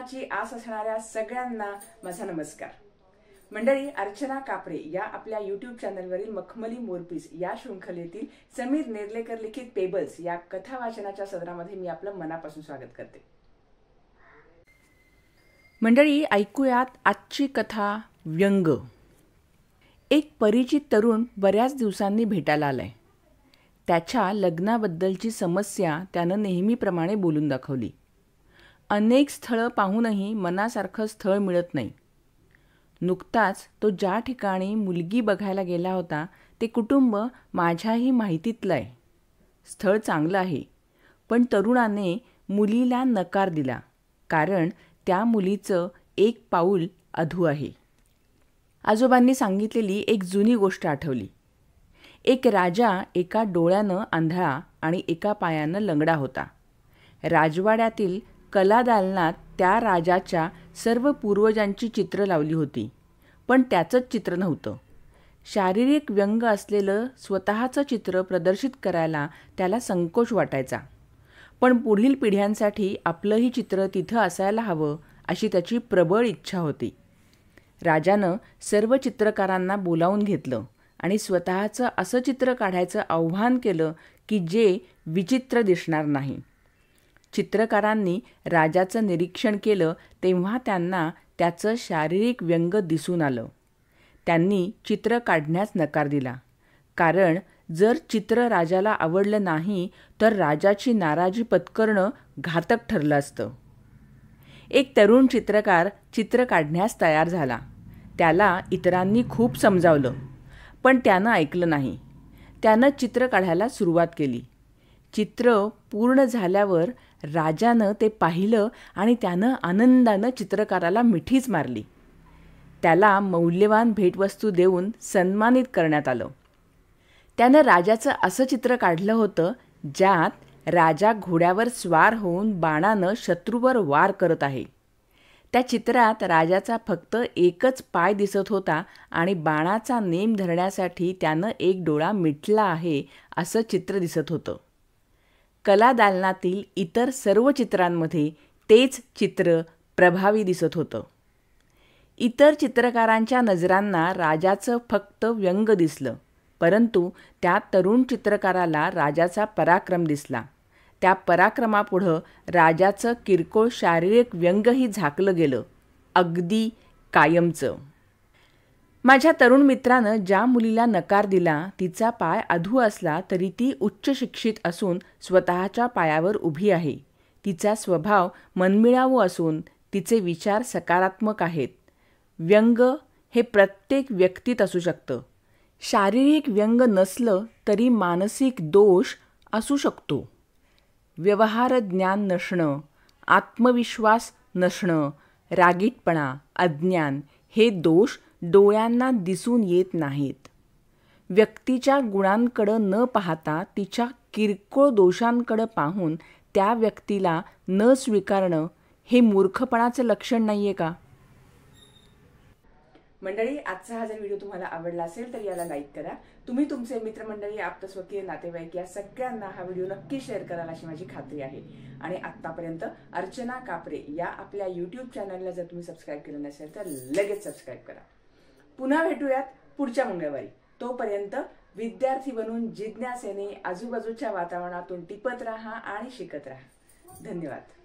लग्नाची आस असणाऱ्या सगळ्यांना माझा नमस्कार। मंडळी, अर्चना कापरे या आपल्या YouTube चॅनलवरील मखमली मोरपीस या शृंखलेतील समीर नेर्लेकर लिखित पेबल्स या कथा वाचनाच्या सदरामध्ये मी आपलं मनापासून स्वागत करते। मंडळी, ऐकूयात आजची कथा व्यंग। एक परिचित तरुण बऱ्याच दिवसांनी भेटायला आलाय। त्याच्या लग्नाबद्दलची समस्या त्यानं नेहमीप्रमाणे बोलून दाखवली। अनेक स्थळं पाहूनही मनासारखं स्थळ मिळत नाही। नुकताच तो ज्या ठिकाणी मुलगी बघायला गेला होता ते कुटुंब माझ्याही माहितीतलं आहे। स्थळ चांगलं आहे, पण तरुणाने मुलीला नकार दिला, कारण त्या मुलीचं एक पाऊल अधू आहे। आजोबांनी सांगितलेली एक जुनी गोष्ट आठवली। एक राजा एका डोळ्यानं आंधळा आणि एका पायानं लंगडा होता। राजवाड्यातील कलादालनात त्या राजाच्या सर्व पूर्वजांची चित्र लावली होती, पण त्याचंच चित्र नव्हतं। शारीरिक व्यंग असलेलं स्वतःचं चित्र प्रदर्शित करायला त्याला संकोच वाटायचा, पण पुढील पिढ्यांसाठी आपलंही चित्र तिथं असायला हवं अशी त्याची प्रबळ इच्छा होती। राजानं सर्व चित्रकारांना बोलावून घेतलं आणि स्वतःचं असं चित्र काढायचं आव्हान केलं की जे विचित्र दिसणार नाही। चित्रकारांनी राजाचं निरीक्षण केलं तेव्हा त्यांना त्याचं शारीरिक व्यंग दिसून आलं। त्यांनी चित्र काढण्यास नकार दिला, कारण जर चित्र राजाला आवडलं नाही तर राजाची नाराजी पत्करणं घातक ठरलं असतं। एक तरुण चित्रकार चित्र काढण्यास तयार झाला। त्याला इतरांनी खूप समजावलं, पण त्यानं ऐकलं नाही। त्यानं चित्र काढायला सुरुवात केली। चित्र पूर्ण झाल्यावर राजानं ते पाहिलं आणि त्यानं आनंदानं चित्रकाराला मिठीच मारली। त्याला मौल्यवान भेटवस्तू देऊन सन्मानित करण्यात आलं। त्यानं राजाचं असं चित्र काढलं होतं ज्यात राजा घोड्यावर स्वार होऊन बाणानं शत्रूवर वार करत आहे। त्या चित्रात राजाचा फक्त एकच पाय दिसत होता आणि बाणाचा नेम धरण्यासाठी त्यानं एक डोळा मिटला आहे असं चित्र दिसत होतं। कलादालनातील इतर सर्व चित्रांमध्ये तेच चित्र प्रभावी दिसत होतं। इतर चित्रकारांच्या नजरांना राजाचं फक्त व्यंग दिसलं, परंतु त्या तरुण चित्रकाराला राजाचा पराक्रम दिसला। त्या पराक्रमापुढं राजाचं किरकोळ शारीरिक व्यंगही झाकलं गेलं, अगदी कायमचं। माझ्या तरुण मित्रानं ज्या मुलीला नकार दिला तिचा पाय अधू असला तरी ती उच्च शिक्षित असून स्वतःच्या पायावर उभी आहे। तिचा स्वभाव मनमिळावू असून तिचे विचार सकारात्मक आहेत। व्यंग हे प्रत्येक व्यक्तीत असू शकतं। शारीरिक व्यंग नसलं तरी मानसिक दोष असू शकतो। व्यवहार ज्ञान नसणं, आत्मविश्वास नसणं, रागीटपणा, अज्ञान हे दोष डोळ्यांना दिसून येत नाहीत। व्यक्तीच्या गुणांकडं न पाहता तिच्या किरकोळ दोषांकडं पाहून त्या व्यक्तीला न स्वीकारणं हे मूर्खपणाचं लक्षण नाहीये का? मंडळी, आजचा हा जर व्हिडिओ तुम्हाला आवडला असेल तर याला लाईक करा। तुम्ही तुमचे मित्रमंडळी, आप्तस्वकीय, नातेवाईक या सगळ्यांना हा व्हिडिओ नक्की शेअर कराल अशी माझी खात्री आहे। आणि आतापर्यंत अर्चना कापरे या आपल्या YouTube चॅनलला जर तुम्ही सबस्क्राईब केलं नसेल तर लगेच सबस्क्राईब करा। पुन्हा भेटूयात पुढच्या मंगळवारी। तोपर्यंत विद्यार्थी बनून जिज्ञासेने आजूबाजूच्या वातावरणातून टिपत राहा आणि शिकत राहा। धन्यवाद।